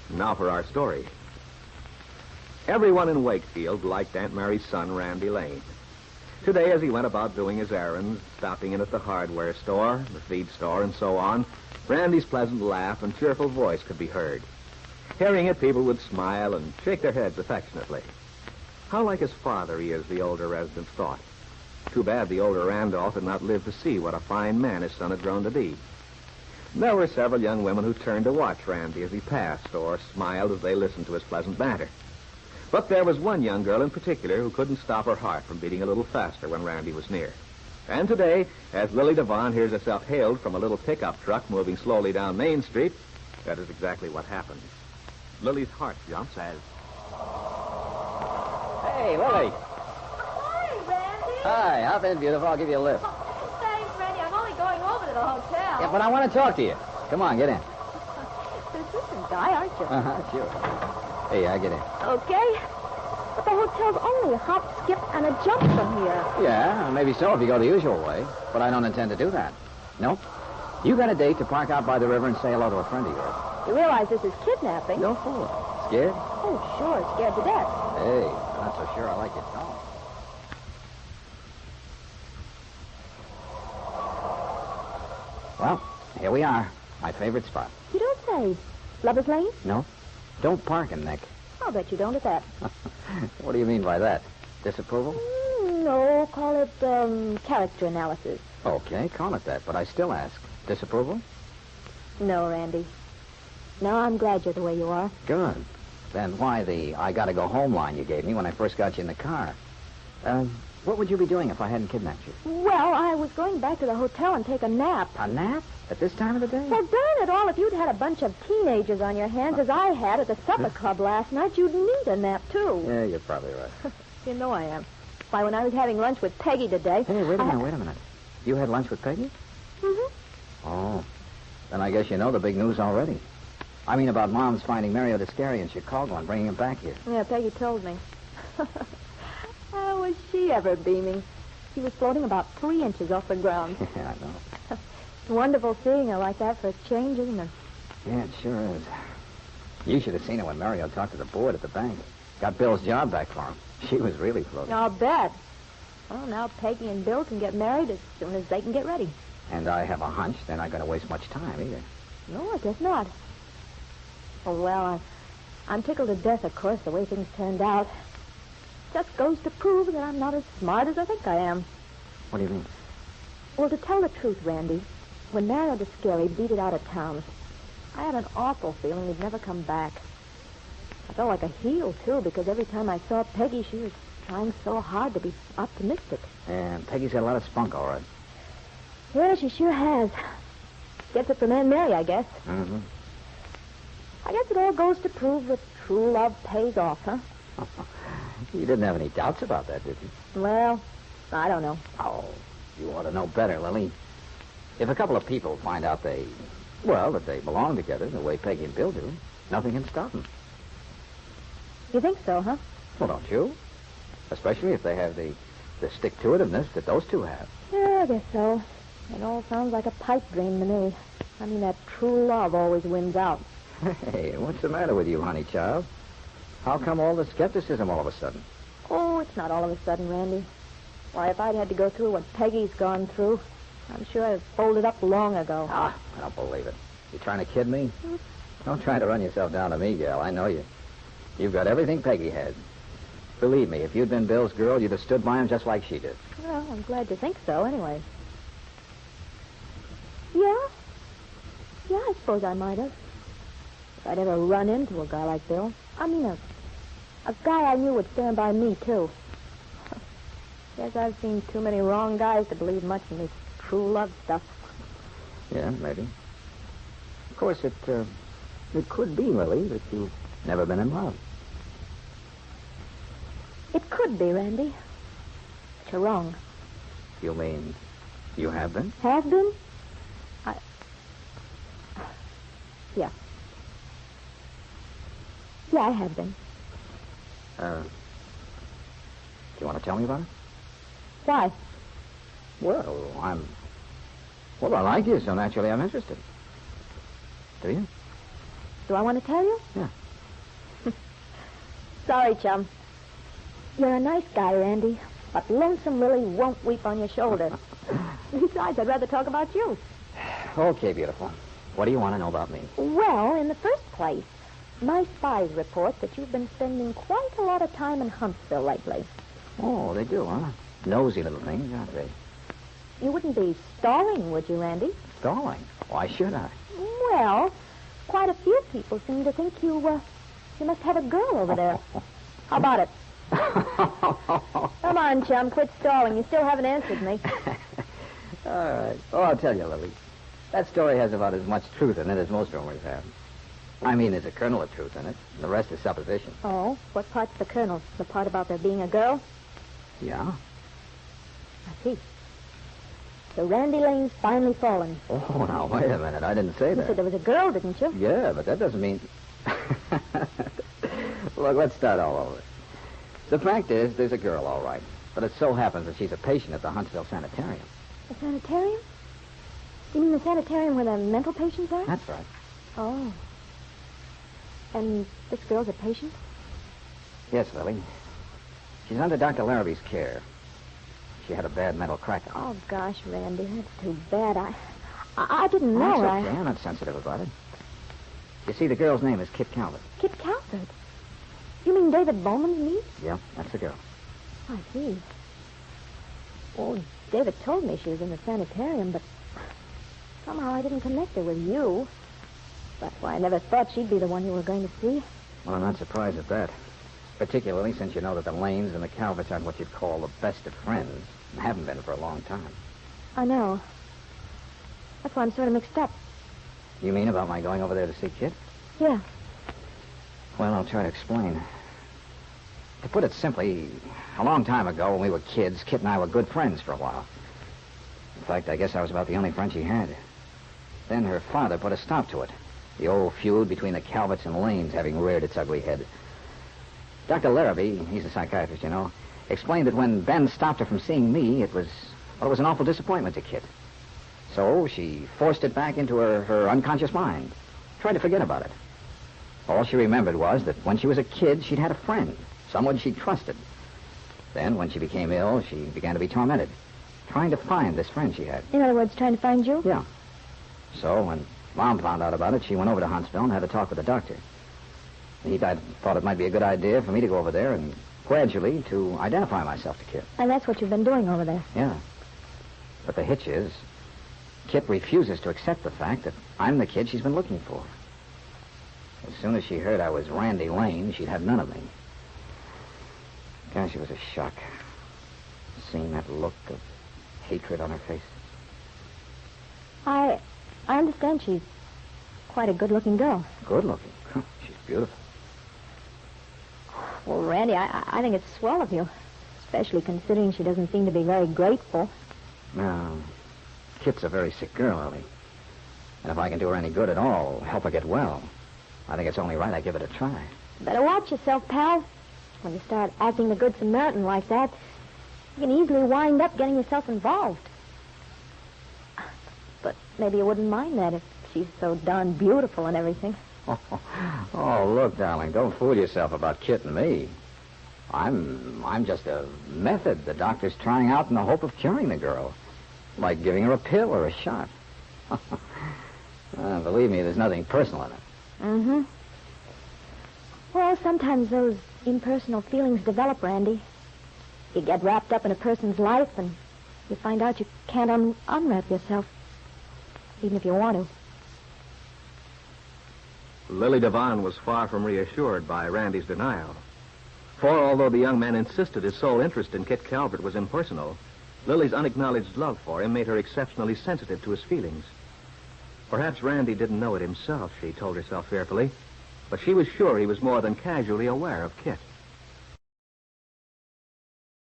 Now for our story. Everyone in Wakefield liked Aunt Mary's son, Randy Lane. Today, as he went about doing his errands, stopping in at the hardware store, the feed store, and so on, Randy's pleasant laugh and cheerful voice could be heard. Hearing it, people would smile and shake their heads affectionately. How like his father he is, the older residents thought. Too bad the older Randolph had not lived to see what a fine man his son had grown to be. There were several young women who turned to watch Randy as he passed, or smiled as they listened to his pleasant banter. But there was one young girl in particular who couldn't stop her heart from beating a little faster when Randy was near. And today, as Lily Devon hears herself hailed from a little pickup truck moving slowly down Main Street, that is exactly what happened. Lily's heart jumps as... Hey, Lily. Hi, Randy. Hi, hop in, beautiful. I'll give you a lift. Oh, thanks, Randy. I'm only going over to the hotel. Yeah, but I want to talk to you. Come on, get in. Persistent guy, aren't you? Sure. Hey, I get in. Okay. But the hotel's only a hop, skip, and a jump from here. Yeah, maybe so if you go the usual way. But I don't intend to do that. No? You got a date to park out by the river and say hello to a friend of yours. You realize this is kidnapping? No fool. Scared? Oh, sure. Scared to death. Hey, I'm not so sure I like your tone. Well, here we are. My favorite spot. You don't say. Lover's Lane? No? Don't park him, Nick. I'll bet you don't at that. What do you mean by that? Disapproval? No, call it character analysis. Okay, call it that, but I still ask. Disapproval? No, Randy. No, I'm glad you're the way you are. Good. Then why the I gotta go home line you gave me when I first got you in the car? What would you be doing if I hadn't kidnapped you? Well, I was going back to the hotel and take a nap. A nap? At this time of the day? Well, darn it all, if you'd had a bunch of teenagers on your hands as I had at the supper club last night, you'd need a nap, too. Yeah, you're probably right. You know I am. Why, when I was having lunch with Peggy today... Hey, wait a minute. You had lunch with Peggy? Mm-hmm. Oh. Then I guess you know the big news already. I mean about Mom's finding Mario Descari in Chicago and bringing him back here. Yeah, Peggy told me. How was she ever beaming? She was floating about 3 inches off the ground. Yeah, I know. It's wonderful seeing her like that for a change, isn't it? Yeah, it sure is. You should have seen her when Mario talked to the board at the bank. Got Bill's job back for him. She was really floating. I'll bet. Well, now Peggy and Bill can get married as soon as they can get ready. And I have a hunch they're not going to waste much time either. No, I guess not. Oh, well, I'm tickled to death, of course, the way things turned out. Just goes to prove that I'm not as smart as I think I am. What do you mean? Well, to tell the truth, Randy, when Mario Descari beat it out of town, I had an awful feeling he'd never come back. I felt like a heel, too, because every time I saw Peggy, she was trying so hard to be optimistic. And Peggy's got a lot of spunk, all right. Yeah, she sure has. Gets it from Aunt Mary, I guess. Mm-hmm. I guess it all goes to prove that true love pays off, huh? You didn't have any doubts about that, did you? Well, I don't know. Oh, you ought to know better, Lily. If a couple of people find out that they belong together the way Peggy and Bill do, nothing can stop them. You think so, huh? Well, don't you? Especially if they have the stick-to-itiveness that those two have. Yeah, I guess so. It all sounds like a pipe dream to me. I mean, that true love always wins out. Hey, what's the matter with you, honey child? How come all the skepticism all of a sudden? Oh, it's not all of a sudden, Randy. Why, if I'd had to go through what Peggy's gone through, I'm sure I'd have folded up long ago. Ah, I don't believe it. You trying to kid me? Don't try to run yourself down to me, gal. I know you. You've got everything Peggy had. Believe me, if you'd been Bill's girl, you'd have stood by him just like she did. Well, I'm glad you think so, anyway. Yeah? Yeah, I suppose I might have. If I'd ever run into a guy like Bill. I mean, a guy I knew would stand by me, too. Guess I've seen too many wrong guys to believe much in this true love stuff. Yeah, maybe. Of course, it could be, Lily, that you've never been in love. It could be, Randy. But you're wrong. You mean you have been? Have been? Yeah. Yeah, I have been. Do you want to tell me about it? Why? Well, I like you, so naturally I'm interested. Do you? Do I want to tell you? Yeah. Sorry, chum. You're a nice guy, Randy, but Lonesome Lily won't weep on your shoulder. Besides, I'd rather talk about you. Okay, beautiful. What do you want to know about me? Well, in the first place, my spies report that you've been spending quite a lot of time in Huntsville lately. Oh, they do, huh? Nosy little things, aren't they? You wouldn't be stalling, would you, Randy? Stalling? Why should I? Well, quite a few people seem to think you must have a girl over there. How about it? Come on, chum, quit stalling. You still haven't answered me. All right. Oh, I'll tell you, Lily. That story has about as much truth in it as most rumors have. I mean, there's a kernel of truth in it. The rest is supposition. Oh? What part's the kernel? The part about there being a girl? Yeah? I see. So Randy Lane's finally fallen. Oh, now, wait a minute. I didn't say You that. said there was a girl, didn't you? Yeah, but that doesn't mean... Look, let's start all over. The fact is, there's a girl, all right. But it so happens that she's a patient at the Huntsville Sanitarium. The sanitarium? You mean the sanitarium where the mental patients are? That's right. Oh. And this girl's a patient? Yes, Lily. She's under Dr. Larrabee's care. She had a bad mental crack on her. Oh, gosh, Randy, that's too bad. I didn't know. That's okay. I'm not sensitive about it. You see, the girl's name is Kit Calvert. Kit Calvert? You mean David Bowman's niece? Yeah, that's the girl. I see. Oh, David told me she was in the sanitarium, but somehow I didn't connect her with you. That's why I never thought she'd be the one you were going to see. Well, I'm not surprised at that. Particularly since you know that the Lanes and the Calverts aren't what you'd call the best of friends. And haven't been for a long time. I know. That's why I'm sort of mixed up. You mean about my going over there to see Kit? Yeah. Well, I'll try to explain. To put it simply, a long time ago when we were kids, Kit and I were good friends for a while. In fact, I guess I was about the only friend she had. Then her father put a stop to it. The old feud between the Calverts and Lanes having reared its ugly head. Dr. Larrabee, he's a psychiatrist, you know, explained that when Ben stopped her from seeing me, it was an awful disappointment to Kit. So she forced it back into her unconscious mind. Tried to forget about it. All she remembered was that when she was a kid, she'd had a friend, someone she trusted. Then, when she became ill, she began to be tormented, trying to find this friend she had. In other words, trying to find you? Yeah. So, when Mom found out about it, she went over to Huntsville and had a talk with the doctor. He thought it might be a good idea for me to go over there and gradually to identify myself to Kit. And that's what you've been doing over there. Yeah. But the hitch is, Kit refuses to accept the fact that I'm the kid she's been looking for. As soon as she heard I was Randy Lane, she'd have none of me. Gosh, it was a shock. Seeing that look of hatred on her face. I understand she's quite a good-looking girl. Good-looking? She's beautiful. Well, Randy, I think it's swell of you, especially considering she doesn't seem to be very grateful. No. Kit's a very sick girl, Ellie. And if I can do her any good at all, help her get well, I think it's only right I give it a try. Better watch yourself, pal. When you start acting the Good Samaritan like that, you can easily wind up getting yourself involved. But maybe you wouldn't mind that if she's so darn beautiful and everything. Oh, look, darling, don't fool yourself about Kit and me. I'm just a method the doctor's trying out in the hope of curing the girl. Like giving her a pill or a shot. Believe me, there's nothing personal in it. Mm-hmm. Well, sometimes those impersonal feelings develop, Randy. You get wrapped up in a person's life and you find out you can't unwrap yourself, even if you want to. Lily Devon was far from reassured by Randy's denial. For although the young man insisted his sole interest in Kit Calvert was impersonal, Lily's unacknowledged love for him made her exceptionally sensitive to his feelings. Perhaps Randy didn't know it himself, she told herself fearfully, but she was sure he was more than casually aware of Kit.